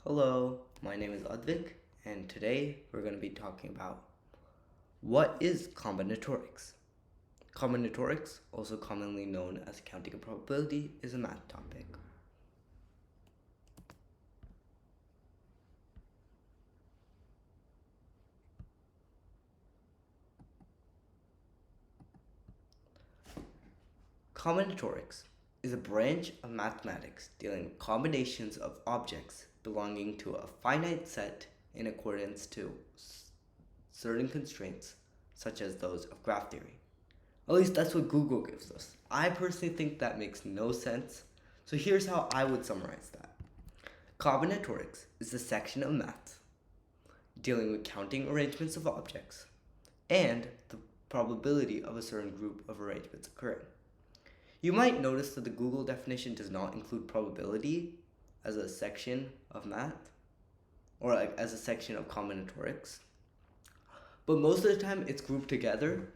Hello, my name is Advik, and today we're going to be talking about what is combinatorics. Combinatorics, also commonly known as counting and probability, is a math topic. Combinatorics is a branch of mathematics dealing with combinations of objects belonging to a finite set in accordance to certain constraints, such as those of graph theory. At least that's what Google gives us. I personally think that makes no sense, so here's how I would summarize that. Combinatorics is the section of math dealing with counting arrangements of objects and the probability of a certain group of arrangements occurring. You might notice that the Google definition does not include probability as a section of math or as a section of combinatorics, but most of the time it's grouped together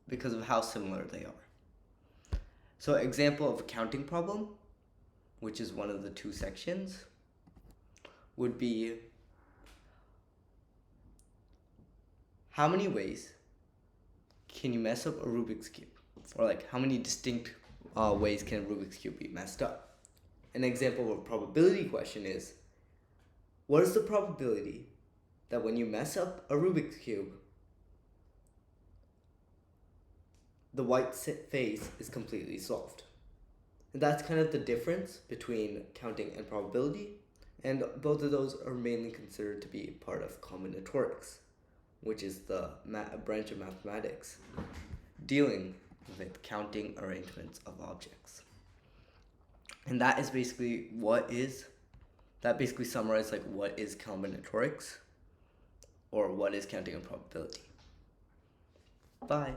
because of how similar they are. So, example of a counting problem, which is one of the two sections, would be how many ways can you mess up a Rubik's Cube? Or how many distinct ways can a Rubik's Cube be messed up? An example of a probability question is, what is the probability that when you mess up a Rubik's Cube, the white face is completely solved? And that's kind of the difference between counting and probability, and both of those are mainly considered to be part of combinatorics, which is the branch of mathematics dealing with counting arrangements of objects. And that is basically that basically summarizes what is combinatorics or what is counting and probability. Bye.